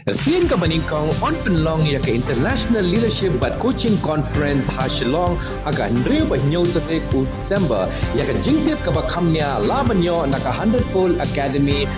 Sin ka maningkang on penlong ya ke International Leadership but Coaching Conference ha Shillong aga Andrew ba nyo tatik u December ya ke jingtip ka bakamnya labanyo naka 100-fold Academy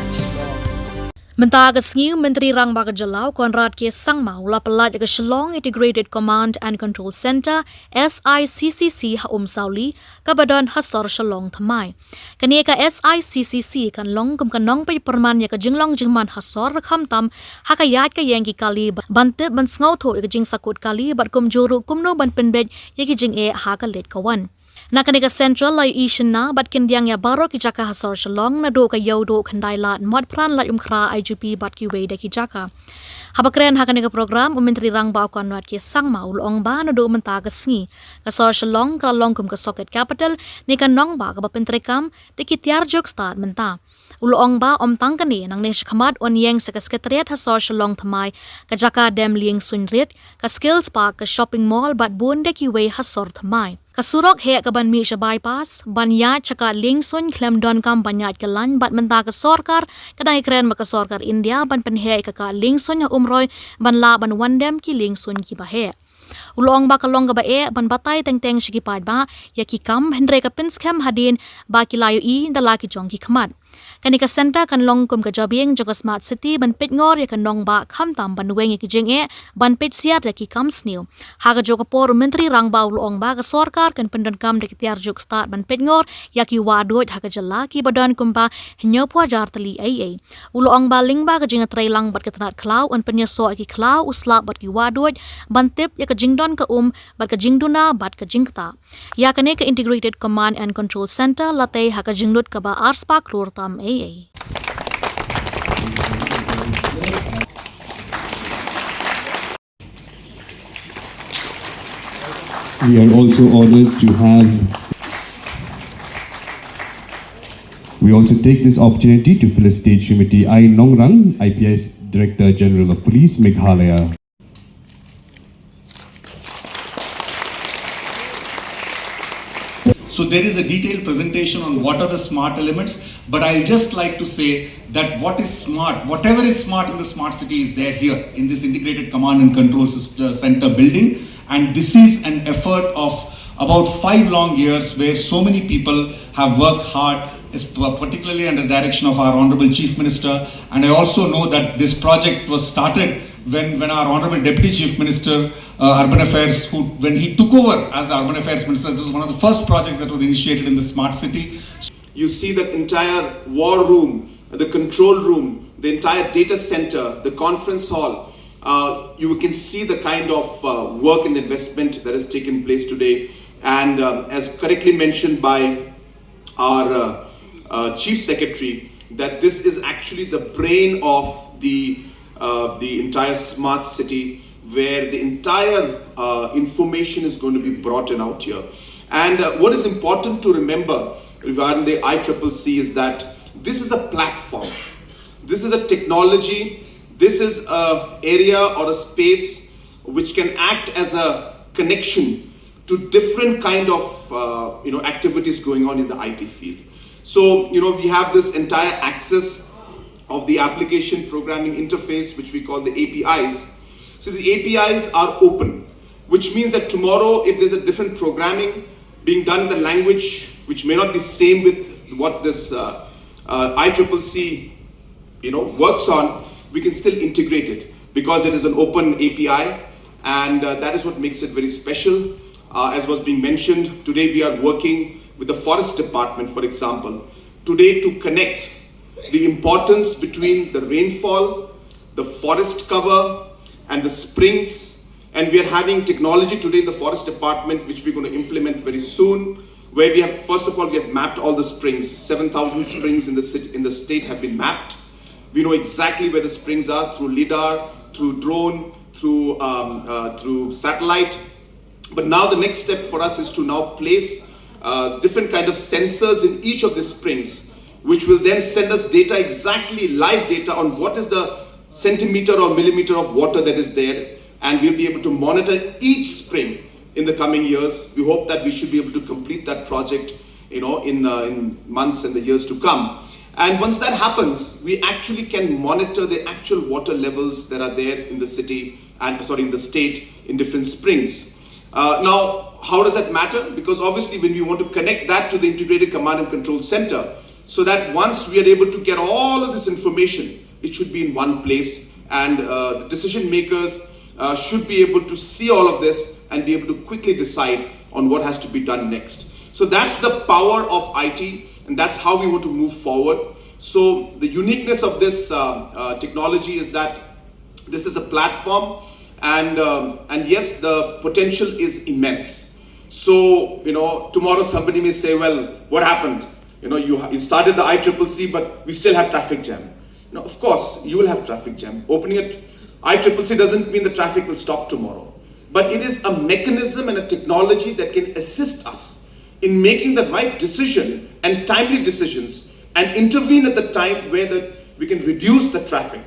Mentaga sngi Menteri Rang Baga Jylla Konrad K. Sangma ula pelat ke Shillong Integrated Command and Control Center SICCC ha Umsawli ka badan hasor Shillong thamai. Kani ka SICCC kan long kum kanong pe perman ya ka jinglong jingman hasor rakham tam ha ka yat ka yengi kali bante ban sngaw tho ka jing sakut kali bat kum juru kumno ban penbet ya ki jing e ha ka let kawan. Nakanika Central lai Asian na bat Kyndiang ya Baroh ki jaka hasor Shillong na do ka yaudo khandai lat mod pran lat umkhra IGP bat Kawei de ki jaka. Habakren hakanika program Menteri Rang Ba Konrad K. Sangma ulong ba na do mentaga sngi kasor Shillong ka long kum ka socket capital ni ka nong ba ka pentrekam de ki tiar jok start menta. Ulong ba om tangkani nang ne shkamat on yeng sa sekretariat hasor Shillong thamai ka jaka dem lieng sunrit ka skills park ka shopping mall bat bun de ki wei hasor thamai. Kasurok he ka ban mi sha bypass banya chaka ling sun klem don kam banyat ka lan bat menta ka sorkar kadai kren ma ka sorkar India ban pen he ka ling sun ya umroy ban la ban wandem ki ling sun ki ba he. Ulong ba kalong ga ba e ban batay teng shiki pad ba ya ki kam hendre ka pins kem hadin ba ki layo i dala ki jong ki khamat. Kanika center kan long kum ka Jabieng joka smart city ban pet ngor ya kan nong ba kham tam ban weng ya ki jing e ban pet siat ya ki kam sniu. Haga joka por Menteri Rang Ba ulong ba ka sorkar kan pendon kam de ki tiar jok start ban pet ngor ya ki wadot haga jylla ki badan kumpa henyo pua jar tali ai. Ulong ba ling ba ka jinga trailang bat ka tanat klau an penya so ki klau uslap bat ki wadot ban tip ya ka jingdon ka bat ka jingduna bat ka jingta. Ya kanika Integrated Command and Control Center latay haga jinglut ka ba arspak rur tam AA. We are also honored to have. We also take this opportunity to felicitate Srimati I. Nongrang, IPS Director General of Police, Meghalaya. So there is a detailed presentation on what are the smart elements, but I'll just like to say that what is smart, whatever is smart in the smart city is there here in this integrated command and control center building, and this is an effort of about 5 long years where so many people have worked hard, particularly under the direction of our Honorable Chief Minister. And I also know that this project was started when our Honorable Deputy Chief Minister, Urban Affairs, when he took over as the Urban Affairs Minister, this was one of the first projects that was initiated in the smart city. You see the entire war room, the control room, the entire data center, the conference hall. You can see the kind of work and investment that has taken place today. And as correctly mentioned by our Chief Secretary, that this is actually the brain of the entire smart city, where the entire information is going to be brought in out here. And what is important to remember regarding the ICCC is that this is a platform. This is a technology. This is an area or a space which can act as a connection to different kind of activities going on in the IT field. So we have this entire access of the application programming interface, which we call the APIs. So the APIs are open, which means that tomorrow, if there's a different programming being done in the language, which may not be same with what this ICCC works on, we can still integrate it because it is an open API, and that is what makes it very special. As was being mentioned, today we are working with the Forest Department, for example, today to connect the importance between the rainfall, the forest cover, and the springs. And we are having technology today in the Forest Department, which we're going to implement very soon, where we have, first of all, we have mapped all the springs. 7,000 springs in the state have been mapped. We know exactly where the springs are through LIDAR, through drone, through satellite. But now the next step for us is to now place different kind of sensors in each of the springs, which will then send us data, exactly live data on what is the centimeter or millimeter of water that is there, and we'll be able to monitor each spring in the coming years. We hope that we should be able to complete that project in months and the years to come. And once that happens, we actually can monitor the actual water levels that are there in the city and in the state in different springs. Now, how does that matter? Because obviously when we want to connect that to the integrated command and control center, so that once we are able to get all of this information, it should be in one place, and the decision makers should be able to see all of this and be able to quickly decide on what has to be done next. So that's the power of IT, and that's how we want to move forward. So the uniqueness of this technology is that this is a platform, and yes, the potential is immense. So, tomorrow somebody may say, well, what happened? You started the ICCC, but we still have traffic jam. Of course, you will have traffic jam. Opening a ICCC doesn't mean the traffic will stop tomorrow. But it is a mechanism and a technology that can assist us in making the right decision and timely decisions and intervene at the time where we can reduce the traffic.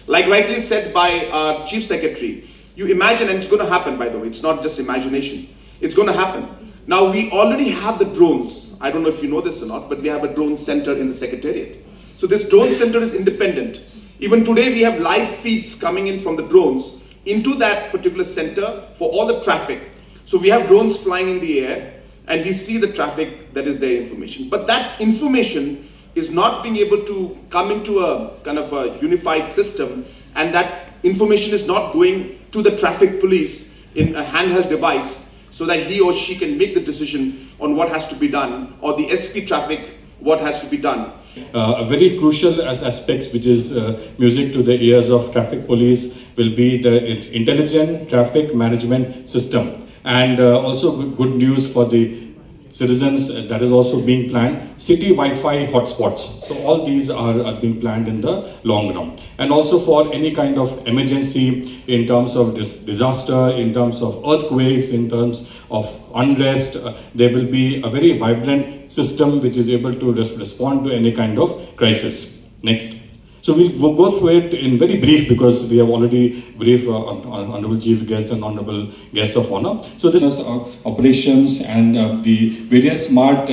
Like rightly said by our Chief Secretary, you imagine, and it's going to happen, by the way, it's not just imagination, it's going to happen. Now, we already have the drones. I don't know if you know this or not, but we have a drone center in the Secretariat. So this drone center is independent. Even today, we have live feeds coming in from the drones into that particular center for all the traffic. So we have drones flying in the air, and we see the traffic that is their information. But that information is not being able to come into a kind of a unified system, and that information is not going to the traffic police in a handheld device so that he or she can make the decision on what has to be done, or the SP traffic, what has to be done. A very crucial aspect, which is music to the ears of traffic police, will be the intelligent traffic management system. And also good news for the citizens, that is also being planned, city Wi-Fi hotspots. So all these are being planned in the long run. And also for any kind of emergency in terms of disaster, in terms of earthquakes, in terms of unrest, there will be a very vibrant system which is able to respond to any kind of crisis. Next. So we'll go through it in very brief, because we have already briefed Honorable Chief Guest and Honorable Guest of Honor. So this is operations and the various smart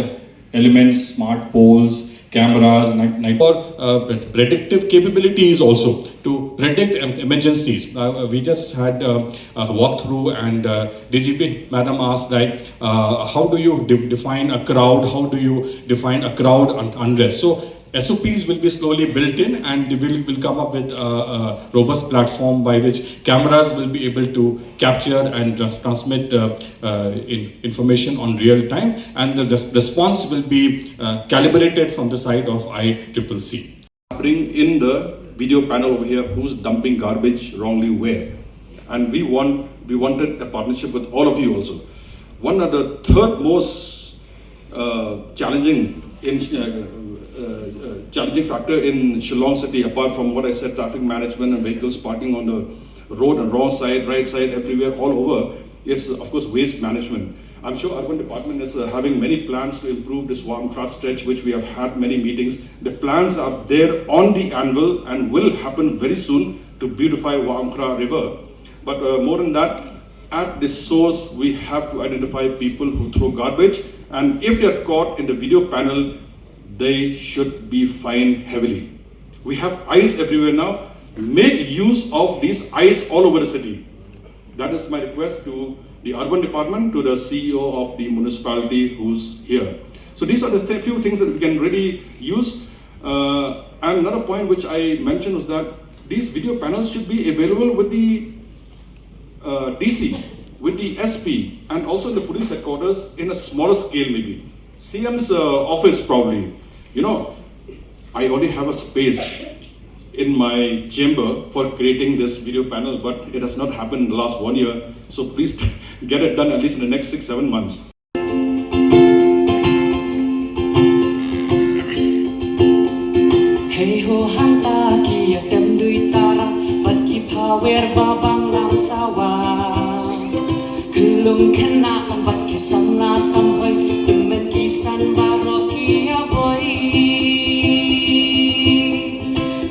elements, smart poles, cameras, for predictive capabilities also to predict emergencies. We just had a walkthrough, and DGP Madam asked that how do you define a crowd? How do you define a crowd unrest? So SOPs will be slowly built in, and will come up with a robust platform by which cameras will be able to capture and transmit information on real time, and the response will be calibrated from the side of ICCC. Bring in the video panel over here, who's dumping garbage wrongly where, and we wanted a partnership with all of you also. One of the third most challenging factor in Shillong city, apart from what I said, traffic management and vehicles parking on the road and wrong side, right side, everywhere, all over, is of course waste management. I'm sure Urban Department is having many plans to improve this Wamkra stretch, which we have had many meetings. The plans are there on the anvil and will happen very soon to beautify Wamkra River. But more than that, at the source, we have to identify people who throw garbage, and if they are caught in the video panel, they should be fined heavily. We have eyes everywhere now. Make use of these eyes all over the city. That is my request to the Urban Department, to the CEO of the municipality who's here. So these are the few things that we can really use. And another point which I mentioned was that these video panels should be available with the DC, with the SP, and also in the police headquarters in a smaller scale maybe. CM's office probably. I already have a space in my chamber for creating this video panel, but it has not happened in the last 1 year. So please get it done at least in the next 6-7 months. Hey ho hanta ki atem dui tara pat ki power babang lang sawa kulung kena pat ki samna samhoy temen ki san Baroh ki aboy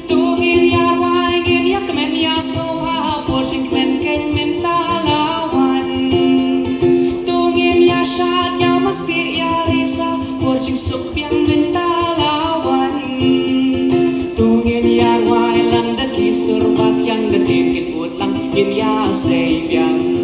tungin yarwai gin yak men ya soha porjing men ken men talawan tungin ya shad ya masti ya risa porjing sup yang men talawan thiên ya say biang